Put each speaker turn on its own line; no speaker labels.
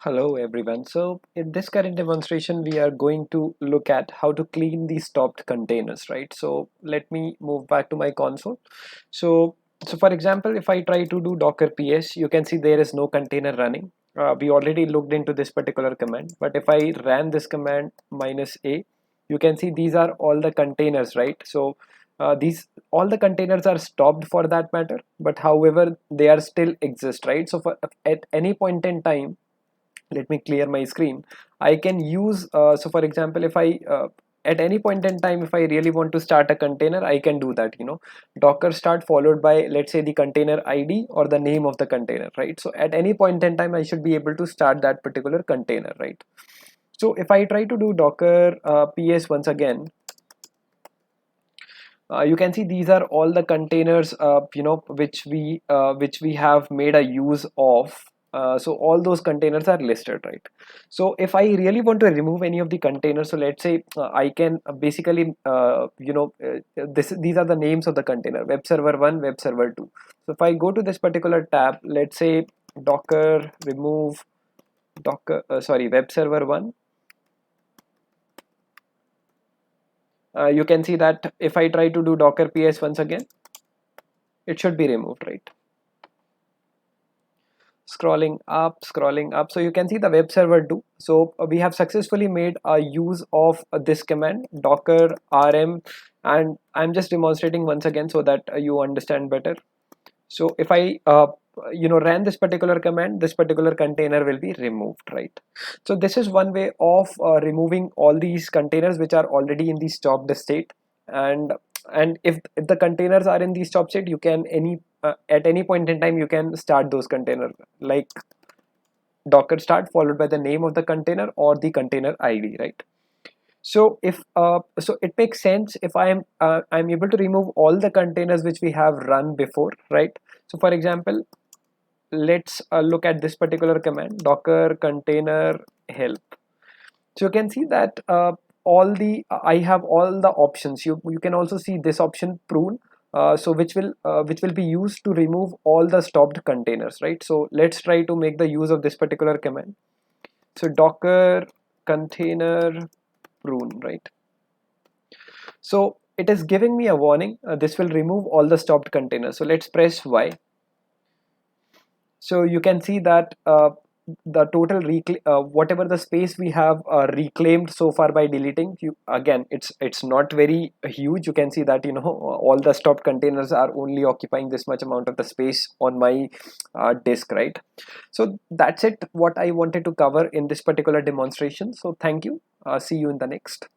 Hello everyone. So in this current demonstration, we are going to look at how to clean the stopped containers, right? So let me move back to my console. So for example, if I try to do docker ps, you can see there is no container running. We already looked into this particular command, but if I ran this command -a, you can see these are all the containers, right? So these all the containers are stopped for that matter, but however they are still exist, right? So for at any point in time, let me clear my screen. I can use so for example, if I at any point in time, if I really want to start a container, I can do that, docker start followed by, let's say, the container id or the name of the container, right? So at any point in time I should be able to start that particular container, right? So if I try to do docker ps once again, you can see these are all the containers which we have made a use of. So all those containers are listed, right? So if I really want to remove any of the containers, so let's say I can basically these are the names of the container: web server 1, web server 2. So if I go to this particular tab, let's say docker remove web server 1, you can see that if I try to do docker ps once again, it should be removed, right? Scrolling up, so you can see the web server 2. So we have successfully made a use of this command docker rm, and I'm just demonstrating once again so that you understand better. So if I ran this particular command, this particular container will be removed, right? So this is one way of removing all these containers which are already in the stopped state. And if the containers are in the stop state, you can at any point in time you can start those containers, like docker start followed by the name of the container or the container id, right? So if so it makes sense if I'm able to remove all the containers which we have run before, right? So for example, let's look at this particular command, docker container help. So you can see that all the I have all the options. You can also see this option prune, so which will be used to remove all the stopped containers, right? So let's try to make the use of this particular command. So docker container prune, right? So it is giving me a warning, this will remove all the stopped containers. So let's press y. So you can see that the total whatever the space we have reclaimed so far by deleting, again, it's not very huge. You can see that all the stopped containers are only occupying this much amount of the space on my disk, right? So that's it, what I wanted to cover in this particular demonstration. So thank you. See you in the next.